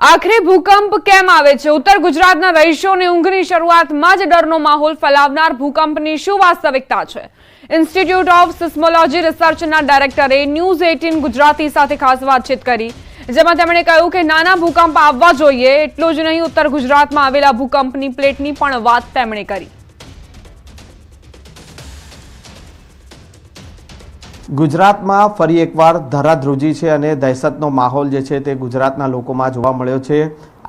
આખરે ભૂકંપ કેમ આવે છે? ઉત્તર ગુજરાતના રહીશોને ઊંઘની શરૂઆતમાં જ ડરનો માહોલ ફેલાવનાર ભૂકંપની શું વાસ્તવિકતા છે? ઇન્સ્ટિટ્યૂટ ઓફ સિસ્મોલોજી રિસર્ચના ડાયરેક્ટરે ન્યૂઝ 18 ગુજરાતી સાથે ખાસ વાતચીત કરી, જેમાં તેમણે કહ્યું કે નાના ભૂકંપ આવવા જોઈએ, એટલું જ નહીં, ઉત્તર ગુજરાતમાં આવેલા ભૂકંપની પ્લેટની પણ વાત તેમણે કરી. ગુજરાતમાં ફરી એકવાર ધરાધ્રુજી છે અને દહેશતનો માહોલ જે છે તે ગુજરાતના લોકોમાં જોવા મળ્યો છે.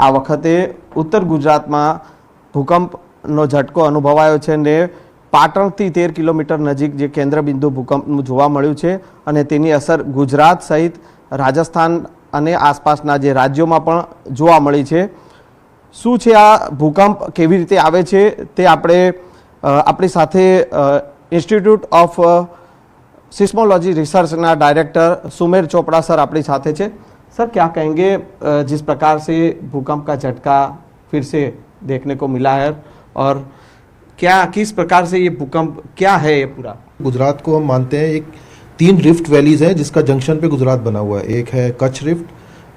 આ વખતે ઉત્તર ગુજરાતમાં ભૂકંપનો ઝટકો અનુભવાયો છે અને પાટણથી 13 કિલોમીટર નજીક જે કેન્દ્રબિંદુ ભૂકંપનું જોવા મળ્યું છે અને તેની અસર ગુજરાત સહિત રાજસ્થાન અને આસપાસના જે રાજ્યોમાં પણ જોવા મળી છે. શું છે આ ભૂકંપ, કેવી રીતે આવે છે, તે આપણી સાથે ઇન્સ્ટિટ્યૂટ ઓફ सिस्मोलॉजी रिसर्च ना डायरेक्टर सुमेर चोपड़ा सर अपनी साथ है. सर, क्या कहेंगे जिस प्रकार से भूकंप का झटका फिर से देखने को मिला है और क्या किस प्रकार से ये भूकंप क्या है ये पूरा? गुजरात को हम मानते हैं एक 3 रिफ्ट वैलीज हैं जिसका जंक्शन पे गुजरात बना हुआ है. एक है कच्छ रिफ्ट,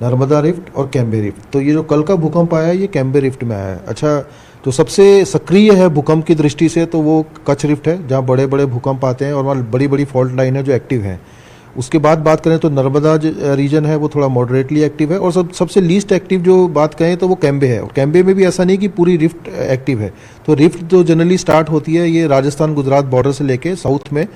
नर्मदा रिफ्ट और कैम्बे रिफ्ट. तो ये जो कल का भूकंप आया है ये कैम्बे रिफ्ट में आया है. अच्छा, तो सबसे सक्रिय है भूकंप की दृष्टि से तो वो कच्छ रिफ्ट है जहाँ बड़े बड़े भूकंप आते हैं और वहाँ बड़ी बड़ी फॉल्ट लाइन है जो एक्टिव है. उसके बाद बात करें तो नर्मदा रीजन है वो थोड़ा मॉडरेटली एक्टिव है और सबसे लीस्ट एक्टिव जो बात करें तो वो कैम्बे है. और कैम्बे में भी ऐसा नहीं कि पूरी रिफ्ट एक्टिव है. तो रिफ्ट जो जनरली स्टार्ट होती है ये राजस्थान गुजरात बॉर्डर से लेके साउथ में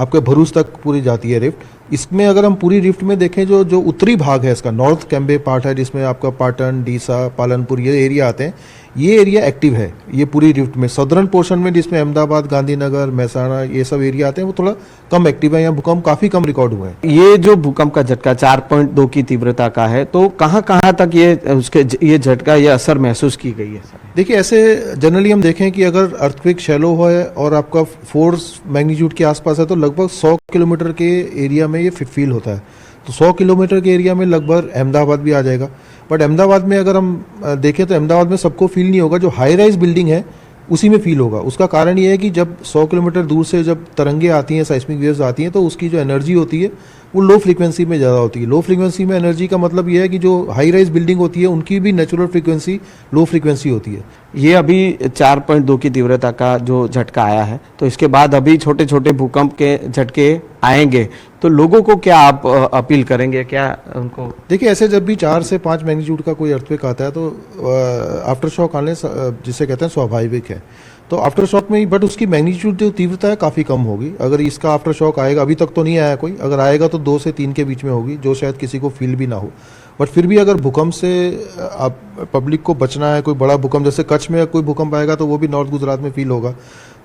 आपके भरूच तक पूरी जाती है रिफ्ट. इसमें अगर हम पूरी रिफ्ट में देखें जो उत्तरी भाग है इसका नॉर्थ कैम्बे पार्ट है जिसमें आपका पाटन, डीसा, पालनपुर ये एरिया आते हैं, ये एरिया एक्टिव है ये पूरी रिफ्ट में. सदर्न पोर्शन में जिसमें अहमदाबाद, गांधीनगर, महसाणा ये सब एरिया आते हैं वो थोड़ा कम एक्टिव है. यहाँ भूकंप काफी कम रिकॉर्ड हुए हैं. ये जो भूकंप का झटका 4.2 की तीव्रता का है, तो कहाँ कहाँ तक ये झटका, ये असर महसूस की गई है? देखिए, ऐसे जनरली हम देखें कि अगर अर्थक्वेक शैलो है और आपका 4 मैग्नीट्यूड के आसपास है तो लगभग 100 किलोमीटर के एरिया में ये फील होता है. तो 100 किलोमीटर के एरिया में लगभग अहमदाबाद भी आ जाएगा. बट अहमदाबाद में अगर हम देखें तो अहमदाबाद में सबको फील नहीं होगा, जो हाई राइज बिल्डिंग है उसी में फील होगा. उसका कारण ये है कि जब 100 किलोमीटर दूर से जब तरंगे आती हैं, साइस्मिक वेव्स आती हैं, तो उसकी जो एनर्जी होती है वो लो फ्रीक्वेंसी में ज़्यादा होती है. लो फ्रीक्वेंसी में एनर्जी का मतलब ये है कि जो हाई राइज बिल्डिंग होती है उनकी भी नेचुरल फ्रीक्वेंसी लो फ्रीक्वेंसी होती है. ये अभी 4.2 की तीव्रता का जो झटका आया है, तो इसके बाद अभी छोटे छोटे भूकंप के झटके आएंगे, तो लोगों को क्या आप अपील करेंगे, क्या उनको? देखिए, ऐसे जब भी 4 से 5 मैग्नीट्यूड का कोई अर्थक्वेक आता है तो आफ्टर शॉक आने जिसे कहते हैं स्वाभाविक है. तो आफ्टर शॉक में ही, बट उसकी मैग्नीट्यूड जो तीव्रता है काफ़ी कम होगी. अगर इसका आफ्टर शॉक आएगा, अभी तक तो नहीं आया कोई, अगर आएगा तो 2 से 3 के बीच में होगी, जो शायद किसी को फील भी ना हो. बट फिर भी अगर भूकंप से आप पब्लिक को बचना है, कोई बड़ा भूकंप जैसे कच्छ में कोई भूकंप आएगा तो वो भी नॉर्थ गुजरात में फील होगा.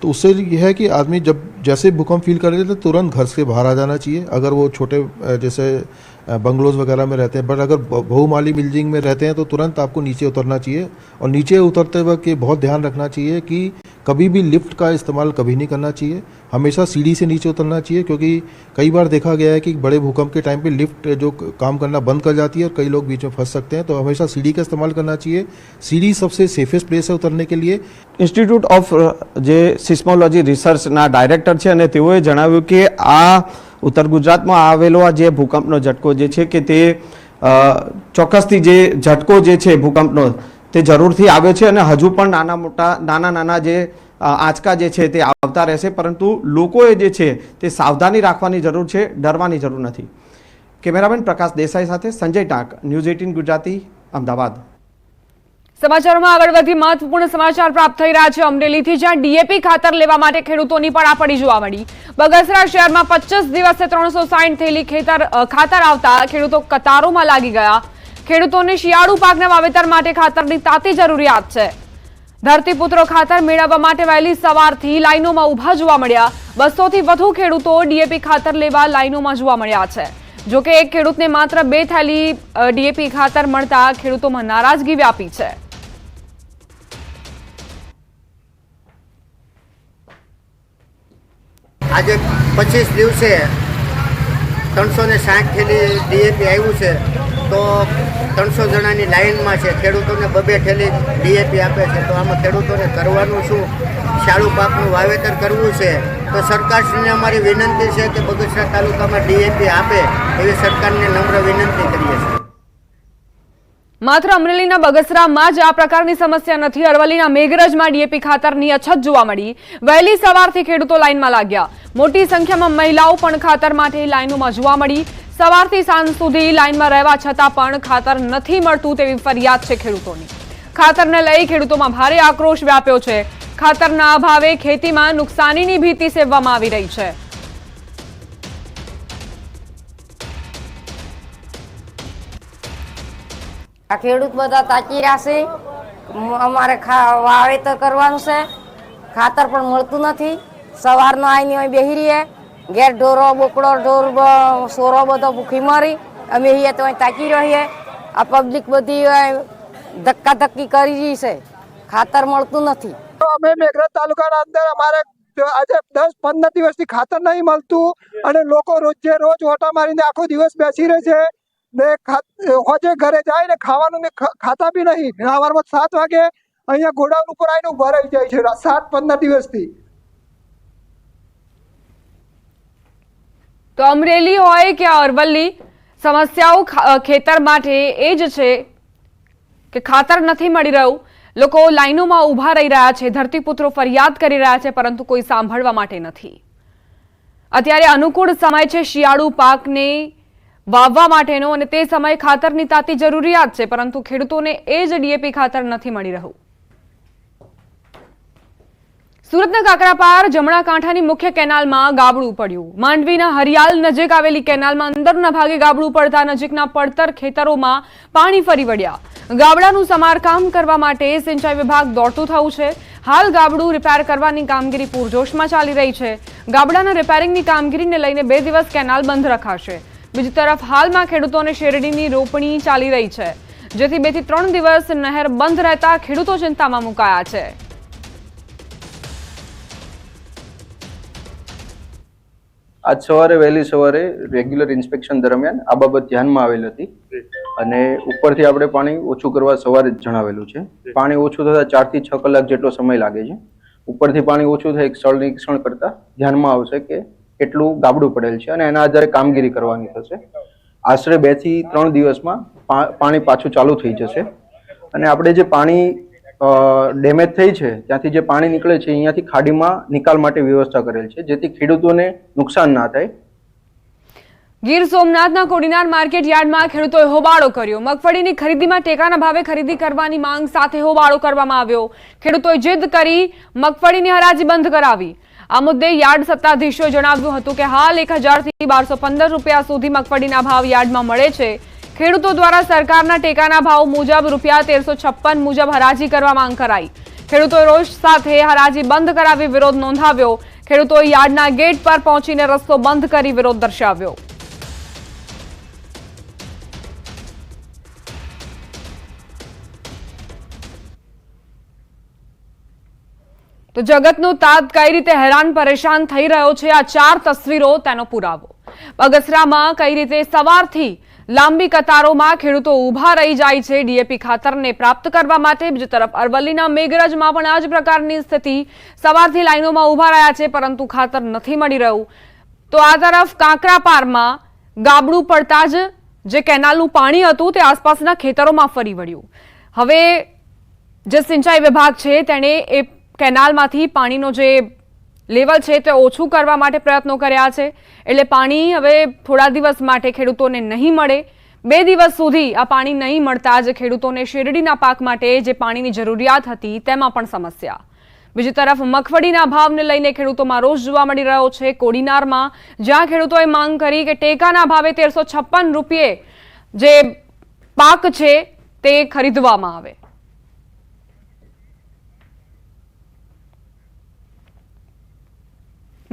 तो उससे यह है कि आदमी जब जैसे भूकंप फील करेगा तो तुरंत घर से बाहर आ जाना चाहिए. अगर वो छोटे जैसे बंगलोज वगैरह में रहते हैं, बट अगर बहुमाली बिल्डिंग में रहते हैं तो तुरंत आपको नीचे उतरना चाहिए. और नीचे उतरते वक्त ये बहुत ध्यान रखना चाहिए कि कभी भी लिफ्ट का इस्तेमाल कभी नहीं करना चाहिए. हमेशा सीढ़ी से नीचे उतरना चाहिए, क्योंकि कई बार देखा गया है कि बड़े भूकंप के टाइम पे लिफ्ट जो काम करना बंद कर जाती है और कई लोग बीच में फंस सकते हैं. तो हमेशा सीढ़ी का इस्तेमाल करना चाहिए. सीढ़ी सबसे सेफेस्ट प्लेस है उतरने के लिए. ઇન્સ્ટિટ્યૂટ ઓફ જે સિસ્મોલોજી રિસર્ચના ડાયરેક્ટર છે અને તેઓએ જણાવ્યું કે આ ઉત્તર ગુજરાતમાં આવેલો આ જે ભૂકંપનો ઝટકો જે છે કે તે ચોક્કસથી જે ઝટકો જે છે ભૂકંપનો તે જરૂરથી આવ્યો છે અને હજુ પણ નાના જે આંચકા જે છે તે આવતા રહેશે, પરંતુ લોકોએ જે છે તે સાવધાની રાખવાની જરૂર છે, ડરવાની જરૂર નથી. કેમેરામેન પ્રકાશ દેસાઈ સાથે સંજય ટાંક, ન્યૂઝ 18 ગુજરાતી, અમદાવાદ. સમાચારોમાં આગળ વધી મહત્વપૂર્ણ સમાચાર પ્રાપ્ત થઈ રહ્યા છે અમરેલીથી, જ્યાં ડીએપી ખાતર લેવા માટે ખેડૂતોની પડાપડી જોવા મળી. બગસરા શહેરમાં 25 દિવસે 360 થેલી ખાતર આવતા ખેડૂતો કતારોમાં લાગી ગયા. ખેડૂતોને શિયાળુ પાકના વાવેતર માટે ખાતરની તાતી જરૂરિયાત છે. ધરતીપુત્રો ખાતર મેળવવા માટે વહેલી સવારથી લાઈનોમાં ઊભા જોવા મળ્યા. 200 થી વધુ ખેડૂતો ડીએપી ખાતર લેવા લાઈનોમાં જોવા મળ્યા છે. જો કે એક ખેડૂતને માત્ર 2 થેલી ડીએપી ખાતર મળતા ખેડૂતોમાં નારાજગી વ્યાપી છે. આજે 25 દિવસે 360 થેલી ડીએપી આવ્યું છે, તો 300 જણાની લાઇનમાં છે. ખેડૂતોને 2 થેલી ડીએપી આપે છે. તો આમાં ખેડૂતોને કરવાનું શું? શાળુ પાકનું વાવેતર કરવું છે તો સરકારશ્રીને અમારી વિનંતી છે કે બગસરા તાલુકામાં ડીએપી આપે એવી સરકારને નમ્ર વિનંતી કરીએ છીએ. માત્ર અમરેલીના બગસરામાં જ આ પ્રકારની સમસ્યા નથી. અરવલ્લીના મેઘરજમાં ડીએપી ખાતરની અછત જોવા મળી. વહેલી સવારથી ખેડૂતો લાઇનમાં લાગ્યા. મોટી સંખ્યામાં મહિલાઓ પણ ખાતર માટે લાઇનોમાં જોવા મળી. સવારથી સાંજ સુધી લાઇનમાં રહેવા છતાં પણ ખાતર નથી મળતું તેવી ફરિયાદ છે ખેડૂતોની. ખાતરને લઈ ખેડૂતોમાં ભારે આક્રોશ વ્યાપ્યો છે. ખાતરના અભાવે ખેતીમાં નુકસાનીની ભીતિ સેવવામાં આવી રહી છે. આ ખેડૂત બધા તાકી રહ્યા છે. અમારે વાવેતર કરવાનું છે, ખાતર પણ મળતું નથી. સવારનો આવીને અહીં બેસી રહીએ, ઘેર ઢોરો બોકડો ઢોર સોરો બધો ભૂખી મરી અમે અહીંયા તો અહીં તાકી રહીએ. આ પબ્લિક બધી ધક્કાધક્કી કરી રહી છે, ખાતર મળતું નથી. અમે મેઘરજ તાલુકાના અંદર અમારે આજે 10-15 દિવસથી ખાતર નહીં મળતું અને લોકો રોજે રોજ ઓટા મારીને આખો દિવસ બેસી રહે છે ને હોજે ઘરે જાય ને ખાવાનું ને ખાતા બી નહીં. સવારમાં 7 વાગે અહીંયા ગોડાઉન ઉપર આવીને ઉભા રહી જાય છે 7-15 દિવસથી. તો અમરેલી હોય કે અરવલ્લી, સમસ્યાઓ ખેતર માટે એ જ છે કે ખાતર નથી મળી રહ્યું. લોકો લાઈનોમાં ઊભા રહી રહ્યા છે, ધરતીપુત્રો ફરિયાદ કરી રહ્યા છે, પરંતુ કોઈ સાંભળવા માટે નથી. અત્યારે અનુકૂળ સમય છે શિયાળુ પાકને વાવવા માટેનો અને તે સમયે ખાતરની તાતી જરૂરિયાત છે, પરંતુ ખેડૂતોને એ જ ડીએપી ખાતર નથી મળી રહ્યું. સુરતના કાકરાપાર જમણા કાંઠાની મુખ્ય કેનાલમાં ગાબડું પડ્યું. માંડવીના હરિયાલ નજીક આવેલી કેનાલમાં અંદરના ભાગે ગાબડું પડતા નજીકના પડતર ખેતરોમાં પાણી ફરી વળ્યા. ગાબડાનું સમારકામ કરવા માટે સિંચાઈ વિભાગ દોડતું થયું છે. હાલ ગાબડું રિપેર કરવાની કામગીરી પૂરજોશમાં ચાલી રહી છે. ગાબડાના રિપેરિંગની કામગીરીને લઈને 2 દિવસ કેનાલ બંધ રખાશે. બીજી તરફ હાલમાં ખેડૂતોને શેરડીની રોપણી ચાલી રહી છે, જેથી 2 થી 3 દિવસ નહેર બંધ રહેતા ખેડૂતો ચિંતામાં મુકાયા છે. આજ સવારે વહેલી સવારે રેગ્યુલર ઇન્સ્પેક્શન દરમિયાન આ બાબત ધ્યાનમાં આવેલ હતી અને ઉપરથી આપણે પાણી ઓછું કરવા સવારે જ જણાવેલું છે. પાણી ઓછું થતા 4 થી 6 કલાક જેટલો સમય લાગે છે. ઉપરથી પાણી ઓછું થાય સ્થળ નિરીક્ષણ કરતા ધ્યાનમાં આવશે કે કેટલું ગાબડું પડેલ છે અને એના આધારે કામગીરી કરવાની થશે. આશરે 2 થી 3 દિવસમાં પાણી પાછું ચાલુ થઈ જશે અને આપણે જે પાણી ડેમેજ થઈ છે ત્યાંથી જે પાણી નીકળે છે અહીંયાથી ખાડીમાં નિકાલ માટે વ્યવસ્થા કરેલ છે, જેથી ખેડૂતોને નુકસાન ના થાય. ગીર સોમનાથના કોડીનાર માર્કેટ યાર્ડમાં ખેડૂતોએ હોબાળો કર્યો. મગફળીની ખરીદીમાં ટેકાના ભાવે ખરીદી કરવાની માંગ સાથે હોબાળો કરવામાં આવ્યો. ખેડૂતોએ જીદ કરી મગફળીની હરાજી બંધ કરાવી. આ મુદ્દે યાર્ડ સત્તાધીશોએ જણાવ્યું હતું કે હાલ 1000 થી 1215 રૂપિયા સુધી મગફળીના ભાવ યાર્ડમાં મળે છે. ખેડૂતો દ્વારા સરકારના ટેકાના ભાવ મુજબ રૂપિયા 1356 મુજબ હરાજી કરવા માંગ કરાઈ. ખેડૂતોએ રોષ સાથે હરાજી બંધ કરાવી વિરોધ નોંધાવ્યો. ખેડૂતોએ યાર્ડના ગેટ પર પહોંચીને રસ્તો બંધ કરી વિરોધ દર્શાવ્યો. તો જગતનો તાત કઈ રીતે હેરાન પરેશાન થઈ રહ્યો છે, આ 4 તસવીરો તેનો પુરાવો. બગસરામાં કઈ રીતે સવારથી લાંબી કતારોમાં ખેડૂતો ઊભા રહી જાય છે ડીએપી ખાતરને પ્રાપ્ત કરવા માટે. બીજી તરફ અરવલ્લીના મેઘરજમાં પણ આ જ પ્રકારની સ્થિતિ. સવારથી લાઈનોમાં ઊભા રહ્યા છે, પરંતુ ખાતર નથી મળી રહ્યું. તો આ તરફ કાકરાપારમાં ગાબડું પડતા જ જે કેનાલનું પાણી હતું તે આસપાસના ખેતરોમાં ફરી વળ્યું. હવે જે સિંચાઈ વિભાગ છે તેણે એ કેનાલમાંથી પાણીનો જે લેવલ છે તે ઓછું કરવા માટે પ્રયત્નો કર્યા છે. એટલે પાણી હવે થોડા દિવસ માટે ખેડૂતોને નહીં મળે. 2 દિવસ સુધી આ પાણી નહીં મળતા જ ખેડૂતોને શેરડીના પાક માટે જે પાણીની જરૂરિયાત હતી તેમાં પણ સમસ્યા. બીજી તરફ મગફળીના ભાવને લઈને ખેડૂતોમાં રોષ જોવા મળી રહ્યો છે. કોડીનારમાં જ્યાં ખેડૂતોએ માંગ કરી કે ટેકાના ભાવે 1356 રૂપિયે જે પાક છે તે ખરીદવામાં આવે.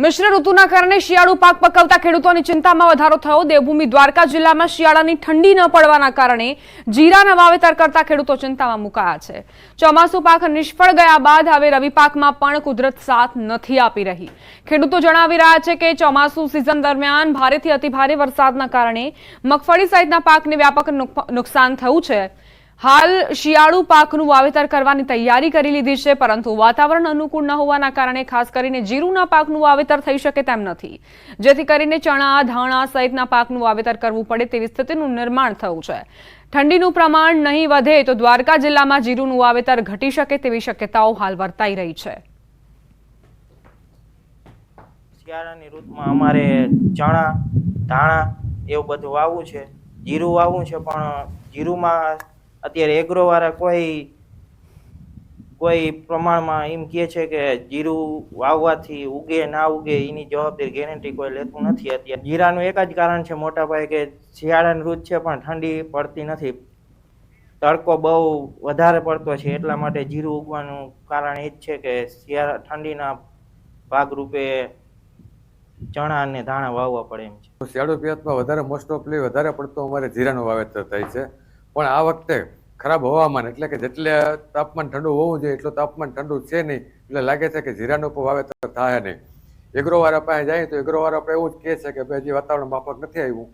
મિશ્ર ઋતુના કારણે શિયાળુ પાક પકવતા ખેડૂતોની ચિંતામાં વધારો થયો. દેવભૂમિ દ્વારકા જિલ્લામાં શિયાળાની ઠંડી ન પડવાના કારણે જીરાના વાવેતર કરતા ખેડૂતો ચિંતામાં મુકાયા છે. ચોમાસુ પાક નિષ્ફળ ગયા બાદ હવે રવિ પાકમાં પણ કુદરત સાથ નથી આપી રહી. ખેડૂતો જણાવી રહ્યા છે કે ચોમાસુ સિઝન દરમિયાન ભારેથી અતિભારે વરસાદના કારણે મગફળી સહિતના પાકને વ્યાપક નુકસાન થયું છે. હાલ શિયાળુ પાકનું વાવેતર કરવાની તૈયારી કરી લીધી છે, પરંતુ વાતાવરણ અનુકૂળ ન હોવાના કારણે ખાસ કરીને જીરુના પાકનું વાવેતર થઈ શકે તેમ નથી, જેથી કરીને ચણા, ધાણા સહિતના પાકનું વાવેતર કરવું પડે તેવી સ્થિતિનું નિર્માણ થયું છે. ઠંડીનું પ્રમાણ નહીં વધે તો દ્વારકા જિલ્લામાં જીરુનું વાવેતર ઘટી શકે તેવી શક્યતાઓ હાલ વર્તાઈ રહી છે. શિયાળાની ઋતુમાં અમારે ચણા, ધાણા એવું બધું વાવવું છે, જીરું વાવવું છે, પણ જીરુમાં અત્યારે એગ્રોવાળા કોઈ પ્રમાણમાં એમ કહે છે કે જીરું વાવવાથી ઉગે ના ઉગે એની જવાબદારી ગેરંટી કોઈ લેતું નથી. અત્યારે જીરાનું એક જ કારણ છે મોટા પાયે કે શિયાળાની ઋતુ છે પણ ઠંડી પડતી નથી, તડકો બહુ વધારે પડતો છે, એટલા માટે જીરું ઉગવાનું કારણ એ જ છે કે ઠંડીના ભાગરૂપે ચણા અને ધાણા વાવવા પડે એમ છે. શિયાળુ પિયતમાં વધારે મોસ્ટ ઓફલી વધારે પડતો અમારે જીરાનું વાવેતર થાય છે, પણ આ વખતે ખરાબ હવામાન એટલે કે જેટલે તાપમાન ઠંડુ હોવું જોઈએ એટલું તાપમાન ઠંડુ છે નહીં, એટલે લાગે છે કે જીરાનું પણ વાવેતર થાય નહીં. એગ્રોવાળા પાસે જાય તો એગ્રોવાળા આપણે એવું જ કહે છે કે ભાઈ હજી વાતાવરણ માફક નથી આવ્યું,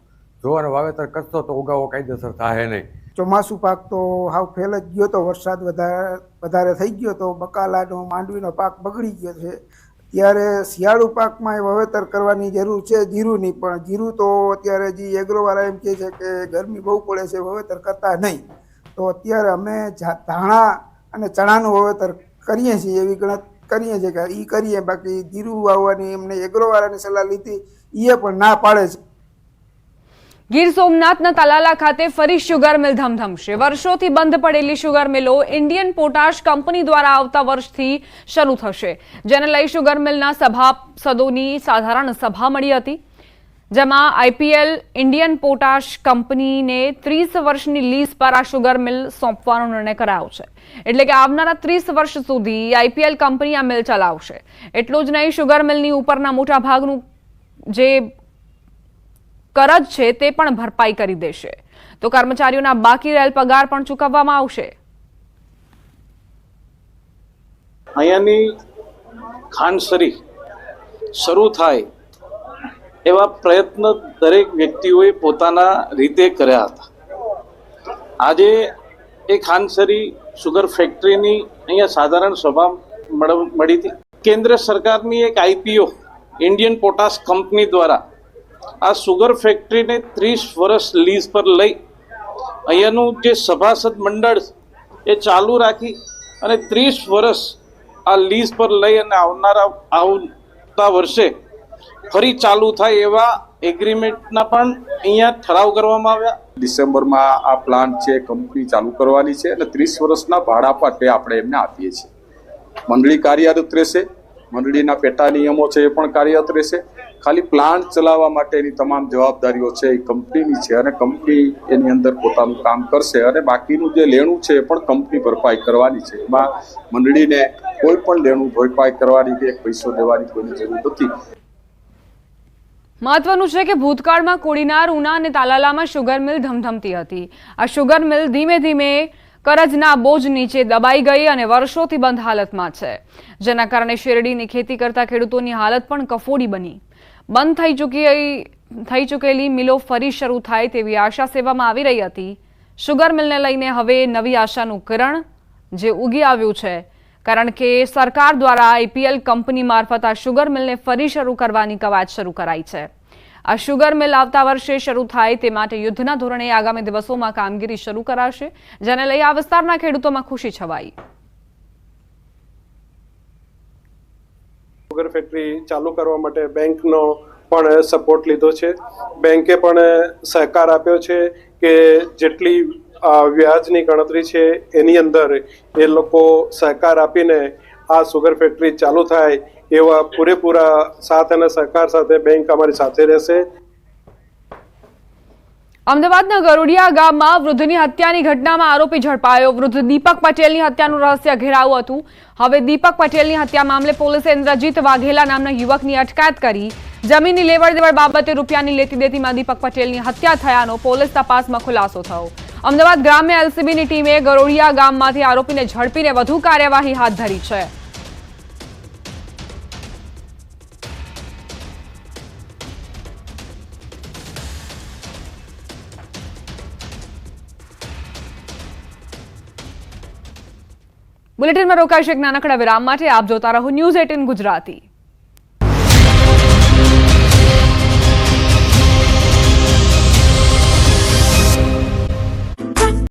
જોવાનું વાવેતર કરશો તો ઉગાવો કાયદેસર થાય નહીં. ચોમાસું પાક તો હાવ ફેલ જ ગયો તો, વરસાદ વધારે થઈ ગયો તો બકાલાનો માંડવીનો પાક બગડી ગયો છે. ત્યારે શિયાળુ પાકમાં વાવેતર કરવાની જરૂર છે જીરુંની, પણ જીરું તો અત્યારે જે એગ્રોવાળા એમ કહે છે કે ગરમી બહુ પડે છે, વાવેતર કરતા નહીં. તો અત્યારે અમે ધાણા અને ચણાનું વાવેતર કરીએ છીએ, એવી ગણત કરીએ છીએ કે એ કરીએ, બાકી જીરું વાવવાની એમને એગ્રોવાળાની સલાહ લીધી, એ પણ ના પાડે છે. ગીર સોમનાથના તાલાલા ખાતે ફરી શુગર મિલ ધમધમશે. વર્ષોથી બંધ પડેલી શુગર મિલો ઇન્ડિયન પોટાશ કંપની દ્વારા આવતા વર્ષથી શરૂ થશે, જેને લઈ શુગર મિલના સભાસદોની સાધારણ સભા મળી હતી, જેમાં આઈપીએલ ઇન્ડિયન પોટાશ કંપનીને 30 વર્ષની લીઝ પર આ શુગર મિલ સોંપવાનો નિર્ણય કરાયો છે. એટલે કે આવનારા 30 વર્ષ સુધી આઈપીએલ કંપની આ મિલ ચલાવશે. એટલું જ નહીં, શુગર મિલની ઉપરના મોટા ભાગનું જે કરજ છે તે પણ ભરપાઈ કરી દેશે, તો કર્મચારીઓના બાકી રહેલ પગાર પણ ચૂકવવામાં આવશે. અહીંયાની ખાનસરી શરૂ થાય એવા પ્રયત્ન દરેક વ્યક્તિઓએ પોતાના રીતે કર્યા હતા. આજે એ ખાનસરી શુગર ફેક્ટરીની અહીંયા સાધારણ સભા મળી હતી. કેન્દ્ર સરકારની એક આઈપીઓ ઇન્ડિયન પોટાશ કંપની દ્વારા આ શુગર ફેક્ટરીને 30 વર્ષ લીઝ પર લઈ અહીંયાનું જે સભાસદ મંડળ એ ચાલુ રાખી અને 30 વર્ષ આ લીઝ પર લઈ અને આવતા વર્ષે ફરી ચાલુ થાય એવા એગ્રીમેન્ટના પણ અહીંયા ઠરાવ કરવામાં આવ્યા. ડિસેમ્બરમાં આ પ્લાન્ટ છે કંપની ચાલુ કરવાની છે અને 30 વર્ષના ભાડા પાટે આપણે એમને આપીએ છીએ. મંડળી કાર્યરત રહેશે, મંડળીના પેટા નિયમો છે એ પણ કાર્યરત રહેશે. ખાલી પ્લાન્ટ ચલાવવા માટેની તમામ જવાબદારીઓ છે એ કંપનીની છે અને કંપની એની અંદર પોતાનું કામ કરશે અને બાકીનું જે લેણું છે એ પણ કંપની ભરપાઈ કરવાની છે. એમાં મંડળીને કોઈ પણ લેણું ભરપાઈ કરવાની કે એક પૈસો દેવાની કોઈની જરૂર નથી. મહત્વનું છે કે ભૂતકાળમાં કોડીનાર, ઉના અને તાલાલામાં શુગર મિલ ધમધમતી હતી. આ શુગર મિલ ધીમે ધીમે કરજના બોજ નીચે દબાઈ ગઈ અને વર્ષોથી બંધ હાલતમાં છે, જેના કારણે શેરડીની ખેતી કરતા ખેડૂતોની હાલત પણ કફોડી બની. બંધ થઈ ચૂકેલી મિલો ફરી શરૂ થાય તેવી આશા સેવામાં આવી રહી હતી. શુગર મિલને લઈને હવે નવી આશાનું કિરણ જે ઉગી આવ્યું છે, કારણ કે સરકાર દ્વારા આઈપીએલ કંપની મારફત આ શુગર મિલને ફરી શરૂ કરવાની કવાયત શરૂ કરાઈ છે. આ શુગર મિલ આવતા વર્ષે શરૂ થાય તે માટે યુદ્ધના ધોરણે આગામી દિવસોમાં કામગીરી શરૂ કરાશે, જેને લઈ આ વિસ્તારના ખેડૂતોમાં ખુશી છવાઈ. શુગર ફેક્ટરી ચાલુ કરવા માટે બેંકનો પણ સપોર્ટ લીધો છે. બેંકે પણ સહકાર આપ્યો છે કે જેટલી વ્યાજની ગણતરી છે એની અંદર એ લોકો સહકાર આપીને આ શુગર ફેક્ટરી ચાલુ થાય એવા પૂરેપૂરા સાથ અને સહકાર સાથે બેંક અમારી સાથે રહેશે. અમદાવાદના ગરોડિયા ગામમાં વૃદ્ધની હત્યાની ઘટનામાં આરોપી ઝડપાયો. વૃદ્ધ દીપક પટેલની હત્યાનું રહસ્ય ઘેરાવું હતું. હવે દીપક પટેલની હત્યા મામલે પોલીસે ઇન્દ્રજીત વાઘેલા નામના યુવકની અટકાયત કરી. જમીનની લેવડ દેવડ બાબતે રૂપિયાની લેતી દેતીમાં દીપક પટેલની હત્યા થયાનો પોલીસ તપાસમાં ખુલાસો થયો. અમદાવાદ ગ્રામ્ય એલસીબીની ટીમે ગરોડિયા ગામમાંથી આરોપીને ઝડપીને વધુ કાર્યવાહી હાથ ધરી છે. બુલેટિનમાં રોકાશે એક નાનકડા વિરામ માટે. આપ જોતા રહો ન્યૂઝ 18 ગુજરાતી.